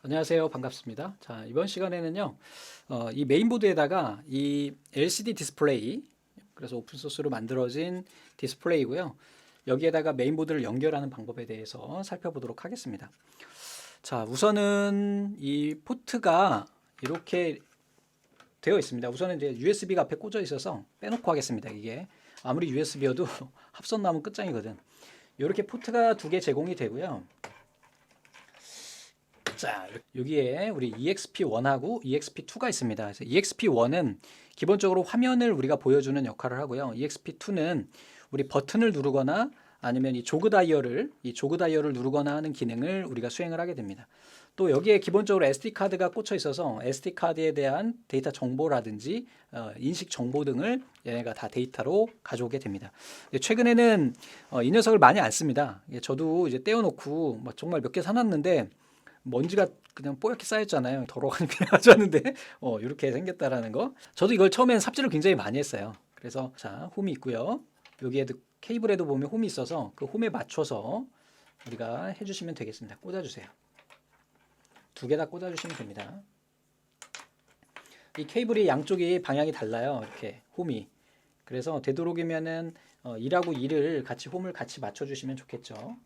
안녕하세요. 반갑습니다. 자, 이번 시간에는요, 이 메인보드에다가 이 LCD 디스플레이, 그래서 오픈소스로 만들어진 디스플레이고요. 여기에다가 메인보드를 연결하는 방법에 대해서 살펴보도록 하겠습니다. 자, 우선은 이 포트가 이렇게 되어 있습니다. 우선은 이제 USB가 앞에 꽂아 있어서 빼놓고 하겠습니다. 이게 아무리 USB여도 합선 나면 끝장이거든. 이렇게 포트가 두 개 제공이 되고요. 자, 여기에 우리 EXP1하고 EXP2가 있습니다. 그래서 EXP1은 기본적으로 화면을 우리가 보여주는 역할을 하고요. EXP2는 우리 버튼을 누르거나 아니면 이 조그 다이얼을 누르거나 하는 기능을 우리가 수행을 하게 됩니다. 또 여기에 기본적으로 SD 카드가 꽂혀 있어서 SD 카드에 대한 데이터 정보라든지 인식 정보 등을 얘네가 다 데이터로 가져오게 됩니다. 최근에는 이 녀석을 많이 안 씁니다. 저도 이제 떼어놓고 정말 몇 개 사놨는데 먼지가 그냥 뽀얗게 쌓였잖아요. 더러워가니까 가져왔는데 이렇게 생겼다라는 거. 저도 이걸 처음엔 삽질을 굉장히 많이 했어요. 그래서 자, 홈이 있고요. 여기에도 케이블에도 보면 홈이 있어서 그 홈에 맞춰서 우리가 해주시면 되겠습니다. 꽂아주세요. 두 개 다 꽂아주시면 됩니다. 이 케이블이 양쪽이 방향이 달라요. 이렇게 홈이. 그래서 되도록이면은 1하고 2를 같이 홈을 같이 맞춰주시면 좋겠죠.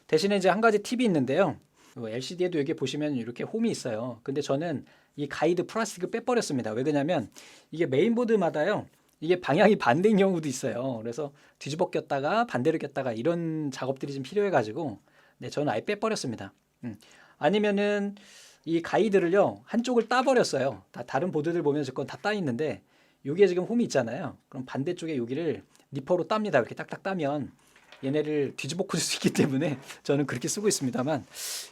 대신에 이제 한 가지 팁이 있는데요. LCD에도 여기 보시면 이렇게 홈이 있어요. 근데 저는 이 가이드 플라스틱을 빼버렸습니다. 왜 그러냐면 이게 메인보드마다요. 이게 방향이 반대인 경우도 있어요. 그래서 뒤집어 꼈다가 반대로 꼈다가 이런 작업들이 좀 필요해가지고 네, 저는 아예 빼버렸습니다. 아니면은 이 가이드를요 한쪽을 따버렸어요. 다른 보드들 보면 그건 다 따 있는데 여기에 지금 홈이 있잖아요. 그럼 반대쪽에 여기를 니퍼로 땁니다. 이렇게 딱딱 따면 얘네를 뒤집어 꽂을 수 있기 때문에 저는 그렇게 쓰고 있습니다만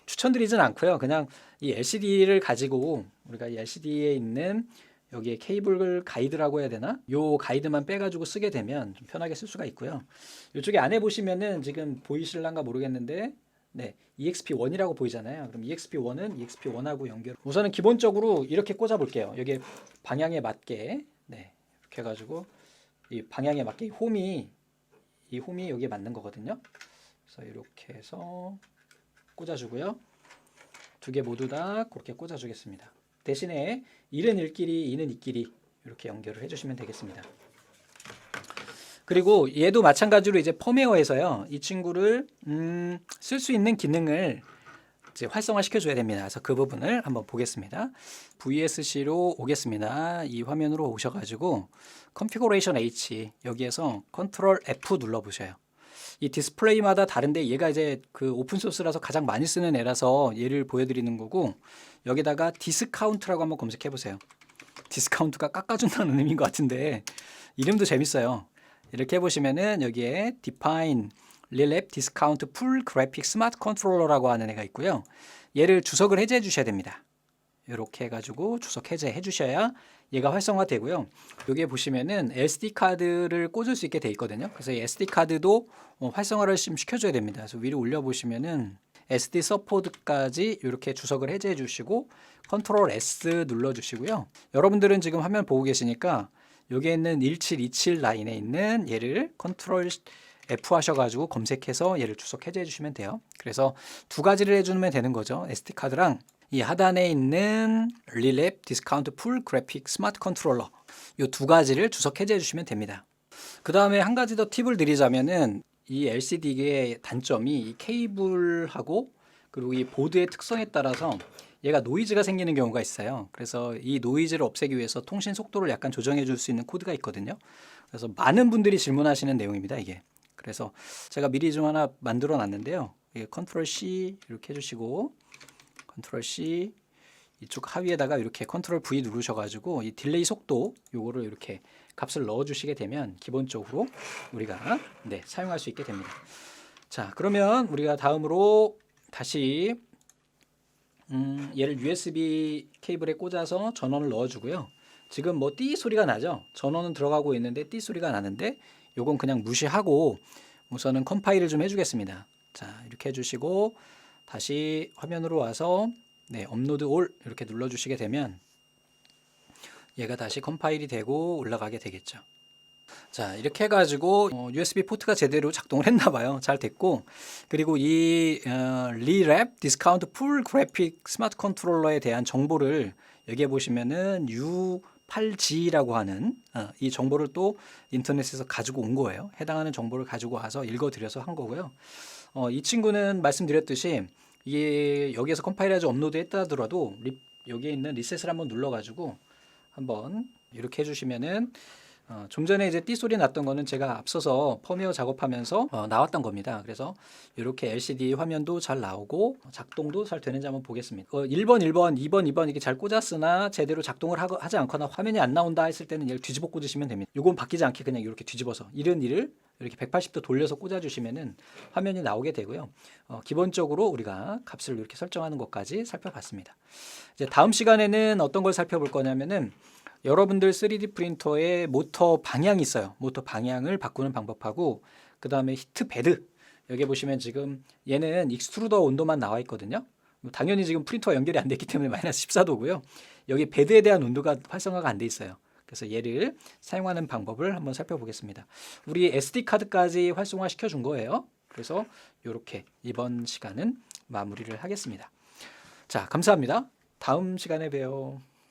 추천드리진 않고요. 그냥 이 LCD를 가지고 우리가 이 LCD에 있는 여기에 케이블 가이드라고 해야 되나? 요 가이드만 빼가지고 쓰게 되면 좀 편하게 쓸 수가 있고요. 이쪽에 안에 보시면은 지금 보이실란가 모르겠는데 네, EXP1이라고 보이잖아요. 그럼 EXP1은 EXP1하고 연결. 우선은 기본적으로 이렇게 꽂아 볼게요. 여기 방향에 맞게 네, 이렇게 해가지고 이 방향에 맞게 이 홈이 여기에 맞는 거거든요. 그래서 이렇게 해서 꽂아주고요. 두 개 모두 다 그렇게 꽂아주겠습니다. 대신에 1은 1끼리, 2는 2끼리 이렇게 연결을 해주시면 되겠습니다. 그리고 얘도 마찬가지로 이제 펌웨어에서요. 이 친구를 쓸 수 있는 기능을 이제 활성화 시켜줘야 됩니다. 그래서 그 부분을 한번 보겠습니다. VSC로 오겠습니다. 이 화면으로 오셔가지고 Configuration H 여기에서 Ctrl F 눌러보셔요. 이 디스플레이마다 다른데 얘가 이제 그 오픈소스라서 가장 많이 쓰는 애라서 얘를 보여드리는 거고 여기다가 디스카운트라고 한번 검색해 보세요. 디스카운트가 깎아준다는 의미인 것 같은데 이름도 재밌어요. 이렇게 해보시면은 여기에 Define Relap Discount Full Graphic Smart Controller라고 하는 애가 있고요. 얘를 주석을 해제해 주셔야 됩니다. 이렇게 해가지고 주석 해제해 주셔야 얘가 활성화되고요. 여기에 보시면은 SD 카드를 꽂을 수 있게 돼 있거든요. 그래서 이 SD 카드도 활성화를 좀 시켜줘야 됩니다. 그래서 위로 올려 보시면은 SD 서포트까지 이렇게 주석을 해제해 주시고 컨트롤 S 눌러 주시고요. 여러분들은 지금 화면 보고 계시니까 여기에 있는 1727 라인에 있는 얘를 컨트롤 F 하셔가지고 검색해서 얘를 주석 해제해 주시면 돼요. 그래서 두 가지를 해주면 되는 거죠. SD카드랑 이 하단에 있는 Relap Discount Full Graphic Smart Controller 이 두 가지를 주석 해제해 주시면 됩니다. 그 다음에 한 가지 더 팁을 드리자면은 이 LCD의 단점이 이 케이블하고 그리고 이 보드의 특성에 따라서 얘가 노이즈가 생기는 경우가 있어요. 그래서 이 노이즈를 없애기 위해서 통신 속도를 약간 조정해 줄 수 있는 코드가 있거든요. 그래서 많은 분들이 질문하시는 내용입니다, 이게. 그래서 제가 미리 좀 하나 만들어 놨는데요. 컨트롤 C 이렇게 해주시고 컨트롤 C 이쪽 하위에다가 이렇게 컨트롤 V 누르셔가지고 이 딜레이 속도 요거를 이렇게 값을 넣어주시게 되면 기본적으로 우리가 네, 사용할 수 있게 됩니다. 자, 그러면 우리가 다음으로 다시 얘를 USB 케이블에 꽂아서 전원을 넣어주고요. 지금 뭐 띠 소리가 나죠? 전원은 들어가고 있는데 띠 소리가 나는데 요건 그냥 무시하고 우선은 컴파일을 좀 해주겠습니다. 자, 이렇게 해주시고 다시 화면으로 와서 네, 업로드 올 이렇게 눌러주시게 되면 얘가 다시 컴파일이 되고 올라가게 되겠죠. 자, 이렇게 해가지고 USB 포트가 제대로 작동을 했나 봐요. 잘 됐고, 그리고 이 리랩 디스카운트 풀 그래픽 스마트 컨트롤러에 대한 정보를 여기에 보시면은 U8G라고 하는 이 정보를 또 인터넷에서 가지고 온 거예요. 해당하는 정보를 가지고 와서 읽어드려서 한 거고요. 이 친구는 말씀드렸듯이 이게 여기에서 컴파일해서 업로드 했다 하더라도 여기에 있는 리셋을 한번 눌러가지고 한번 이렇게 해주시면은 좀 전에 이제 띠 소리 났던 거는 제가 앞서서 펌웨어 작업하면서 나왔던 겁니다. 그래서 이렇게 LCD 화면도 잘 나오고 작동도 잘 되는지 한번 보겠습니다. 1번, 1번, 2번, 2번 이게 잘 꽂았으나 제대로 작동을 하지 않거나 화면이 안 나온다 했을 때는 얘를 뒤집어 꽂으시면 됩니다. 이건 바뀌지 않게 그냥 이렇게 뒤집어서 이런 일을 이렇게 180도 돌려서 꽂아주시면은 화면이 나오게 되고요. 기본적으로 우리가 값을 이렇게 설정하는 것까지 살펴봤습니다. 이제 다음 시간에는 어떤 걸 살펴볼 거냐면은 여러분들 3D 프린터에 모터 방향이 있어요. 모터 방향을 바꾸는 방법하고 그 다음에 히트 베드 여기 보시면 지금 얘는 익스트루더 온도만 나와 있거든요. 당연히 지금 프린터와 연결이 안 됐기 때문에 마이너스 14도고요. 여기 베드에 대한 온도가 활성화가 안 돼 있어요. 그래서 얘를 사용하는 방법을 한번 살펴보겠습니다. 우리 SD 카드까지 활성화 시켜 준 거예요. 그래서 이렇게 이번 시간은 마무리를 하겠습니다. 자, 감사합니다. 다음 시간에 봬요.